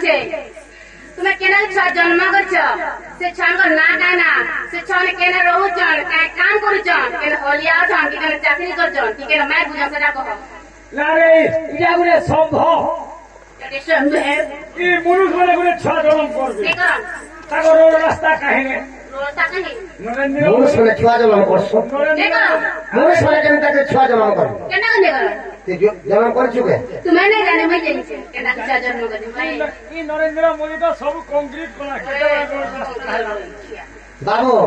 छे तुम्हें केना छुआ जन्म करछ से छान ना काय ना से छान केना रहू छन काय काम करू छन केना होलिया छन कि केना चाकरी कर छन कि केना मैं बुझा सेटा कह ना रे इया गुरे संभव एटे संभव ई मुरुख वाले गुरे छुआ जन्म करबे के कर ताको रोड रास्ता काहे रोता कही नरेंद्र मुरुष वाले छुआ जन्म करछ के कर मुरुष वाले जनता के छुआ जन्म कर केना कने कर ते जन्म कर चुके तुम्हें नहीं जाने मैं जानी छे केना छुआ जन्म कर मैं ई नरेंद्र मोदी तो सब कंक्रीट बना के बाबू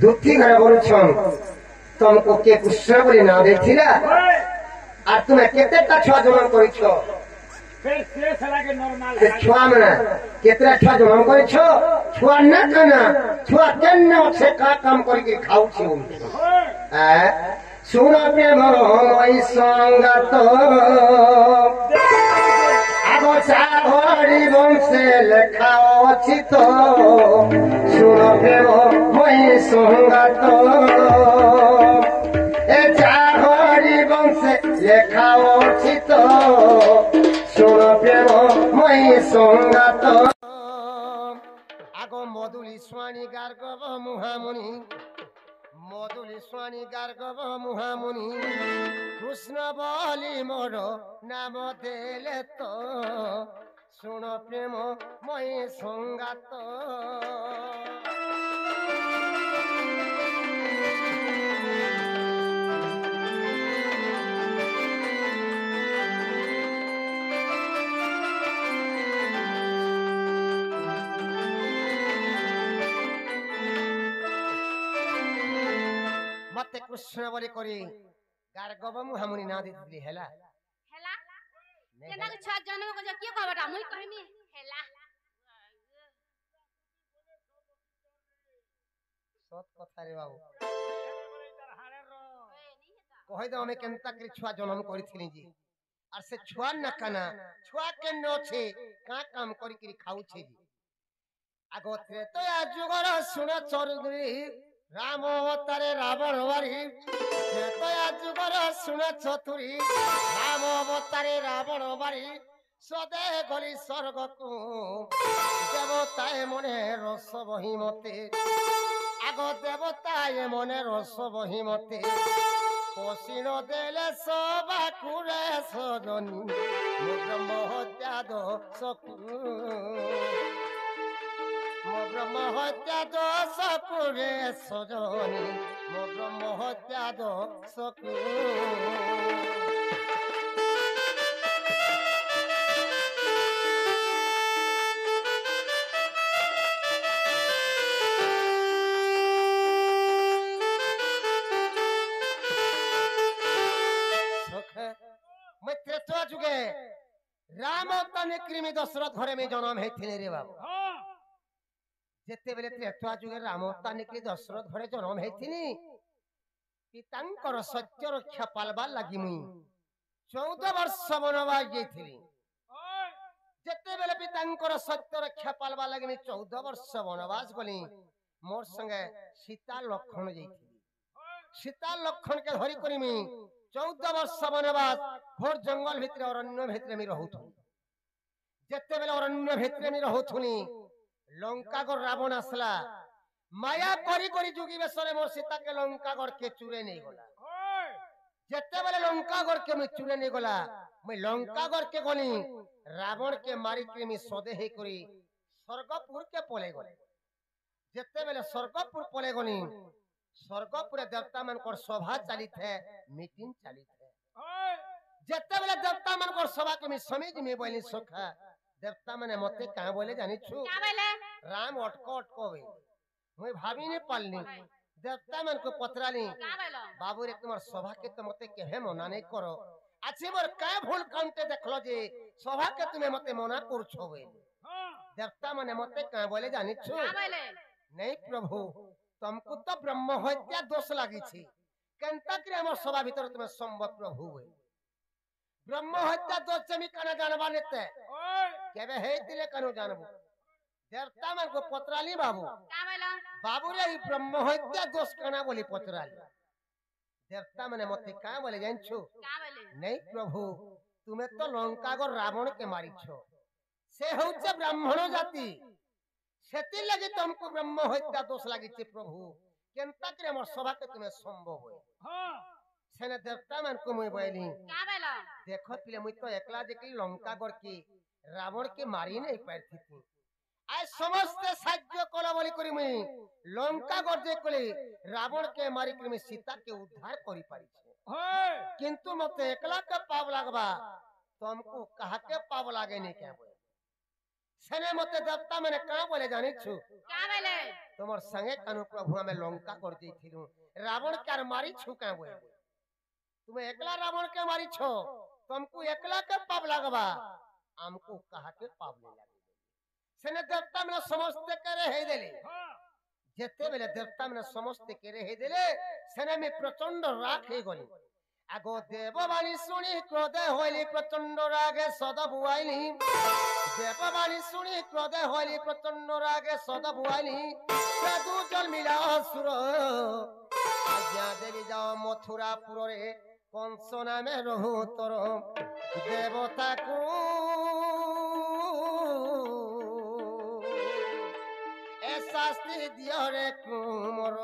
दुखी घर बोलछन तुमको के कृष्ण बोली ना देखिला আর তুমি কেতেটা ছুয়া জন্ম করেছ फिर से साला के नॉर्मल সে ছুয়া মানে কেতেটা ছুয়া জন্ম করেছ ছুয়া না কানা ছুয়া কেন আছে কা কাম করি খাউছি শুন প্রেম মই সঙ্গাত আগছা ঘড়ি বংশে লেখা অছি তো শুন প্রেম মই সঙ্গাত এ চা ঘড়ি বংশে লেখা অছি তো শুন প্রেম মই সঙ্গাত আগ মধুলি স্বামী গার্গব মুহামুনি মধুলি স্বামী গার্গব মুহামুনি কৃষ্ণ বলি মোর নাম দেলে তো শুন প্রেম মই সঙ্গাত मते कृष्ण बोली करी गार्गब मुहामुनि ना दिली हेला हेला केना छुआ जन्म कर के कहबटा मुई कहमी हेला सत कथा रे बाबू कहि दो हमें केनता करी छुआ जन्म करिथिनी जी आर से छुआ न काना छुआ के न छे का काम करी करी खाउ छे जी आगो त्रेतया जुगर सुन चरुद्री राम अवतारे रावण वारी त्रेतया जुगर सुन चतुरी राम अवतारे रावण वारी सदे गली स्वर्ग को देवताए मने रस बही मते आगो देवताए मने रस बही मते पसीन देले सबा कुरे सजनी ब्रह्म हत्या दोषकु ब्रह्म हत्या दोषकुरे सजनी ब्रह्म हत्या दोषकु जुगे राम तने कृमि दशरथ घरे में जन्म हेथिले रे बाबू जेते बेले त्रेता जुगे राम तने कृमि दशरथ घरे जन्म हेथिनी पितांकर सत्य रक्षा पालबा लागि मुई 14 वर्ष वनवास जेथिली जेते बेले पितांकर सत्य रक्षा पालबा लागि मुई 14 वर्ष वनवास गली मोर संगे सीता लक्ष्मण जेथिली सीता लक्ष्मण के धरि करी मी 14 वर्ष वनवास घोर जंगल भितर अरण्य भितर में रहूथुनी जेते बेले अरण्य भितर में रहूथुनी लंका गो रावण आसला माया करी करी जुगी बेसरे मोर सीता के लंका गढ़ के चुरे नहीं गला जेते बेले लंका गढ़ के मैं चुरे नहीं गला मैं लंका गढ़ के गली रावण के मारी के मैं सदे हे करी स्वर्गपुर के पले गले जेते बेले स्वर्गपुर पले गनी स्वर्गपुर देवता मन को सभा चलित है मीटिंग चलित है जेते बेले देवता मन को सभा के मैं समझ में बोली सुखा देवता माने मते का बोले जानी छु का बोले राम अटको अटको वे मुई भाभी ने पालनी देवता मन को पतराली का बोलो बाबू रे तुम्हार सभा के तो मते केहे मना नहीं करो अच्छे मोर का भूल कामते देखलो जे सभा के तुम्हें मते मना करछो वे देवता माने मते का बोले जानी छु का बोले नहीं प्रभु तुमको तो ब्रह्म हत्या दोष लागी छी केनता करे हमर सभा भीतर तुम्हें संभव प्रभु वे ब्रह्म हत्या दोष जमी कना जानबा नेते केबे हे दिले कनो जानबो देवता मन को पतराली बाबू का बोलो बाबू रे ब्रह्म हत्या दोष कना बोली पतराली देवता माने मते का बोले जानछु का बोले नहीं प्रभु तुम्हें तो लंका को रावण के मारी छो से होचे ब्राह्मण जाति सेति लगे तुमको ब्रह्म हत्या दोष लागिचे प्रभु केनता करे हमर सभा के तुम्हें संभव होय हाँ सेने देवता मन को मुई बोली क्या बेला देखो पिले मुई तो एकला देखली लंका गड़ के रावण के मारी नहीं पारथी थी आज समस्त साध्य कला बोली करी मुई लंका गड़ जे कली रावण के मारी के मैं सीता के उद्धार करी पारी छे हाँ किंतु मते एकला के पाप लागबा तुमको कहा के पाप लागे नहीं क्या बोले सेने मते देवता मैंने कहा बोले जानी छु क्या बेले तुमर संगे कानु प्रभु हमें लंका कर दी थी रावण के मारी छु क्या बोले तुम्हें एकला रावण के मारी छो तुमको एकला के पाप लागबा हमको कहा के पाप नहीं लगे सेने देवता मैंने समस्त करे हे देले हाँ जेते बेले देवता मैंने समस्त करे हे देले सेने में प्रचंड राग हे गली आगो देववाणी सुनी क्रोधे होइली प्रचंड रागे सदा बुआइली देववाणी सुनी क्रोधे होइली प्रचंड रागे सदा बुआइली साधु जल मिला असुर आज्ञा देवी जाओ मथुरापुर रे कंस नामे रहु तोर देवता को ए शास्ति दियो रे कुमर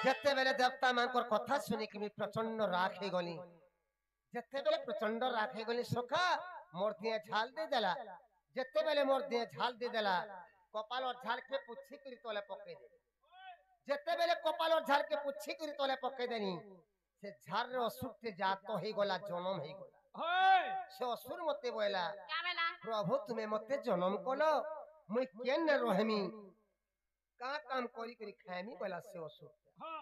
जेते बेले देवता मानकर कथा सुनी कि प्रचंड राग हे गली जेते बेले प्रचंड राग हे गली सखा मोर दिए झाल दे देला जेते बेले मोर दिए झाल दे देला कपाल और झाल के पुच्छी करी तोले पके दे जेते बेले कपाल और झाल के पुच्छी करी तोले पके देनी से झाल रे असुर ते जातो हे गला जन्म हे गला हाँ से असुर मते बोला क्या बेला प्रभु तुम्हें मते जन्म कलो मुई केन रहमी का काम करी करी खामी बोला से असुर हाँ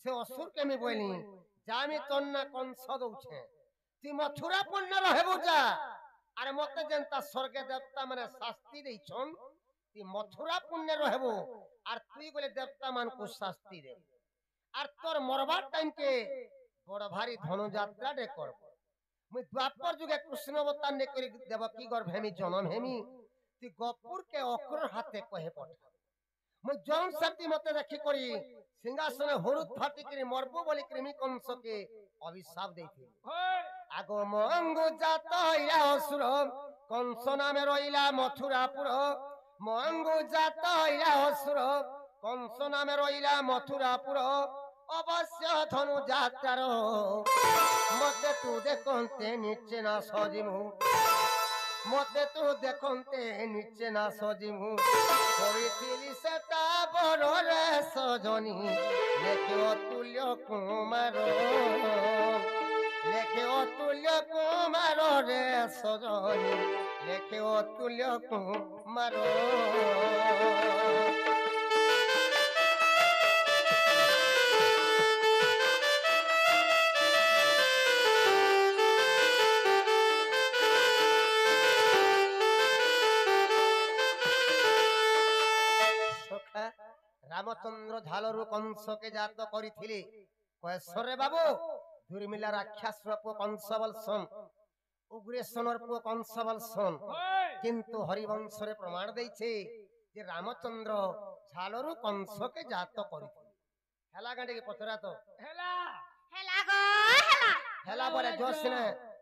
से असुर के मी बोली जामी तन्ना कंस दउछे ती मथुरा पुण्य रहबो जा अरे मते जनता स्वर्ग देवता माने शास्ति देछन ती मथुरा पुण्य रहबो और तुई बोले देवता मान को शास्ति दे और तोर मरबा टाइम के बड़ भारी धनु यात्रा डे करबो मुई द्वापर जुगे कृष्ण अवतार ने करी देवकी गर्भ हेमी जन्म हेमी ती गपुर के अक्र हाथे कहे पठा मुई जौन शक्ति मते देखि करी सिंहासन हुरुत फाटी करी मरबो बोली कृमि कंस के अभिशाप देथि हाँ आगो मंगु जात इला असुर कंस नामे रहिला मथुरापुर मंगु जात इला असुर कंस नामे रहिला मथुरापुर अवश्य धनु जात्रार मते तू देखन्ते नीचे ना सजिमु मते तू देखन्ते नीचे ना सजिमु करिथिली सेटा बड़ रे सजनी लेखे अतुल्य कुमार लेखे अतुल्य कुमार रे सजनी लेखे अतुल्य कुमार रामचंद्र झालरू कंस के जात करिथिले कयसरे बाबू दुर्मिला राक्षस रूप कंस बलसन उग्रेशनर पुओ कंस बलसन हाँ किंतु हरिवंश रे प्रमाण दैछे जे रामचंद्र झालरू कंस के जात करिथिले हेला गांडे के पचरा तो हेला हेला गो हेला हेला बोले जोश ने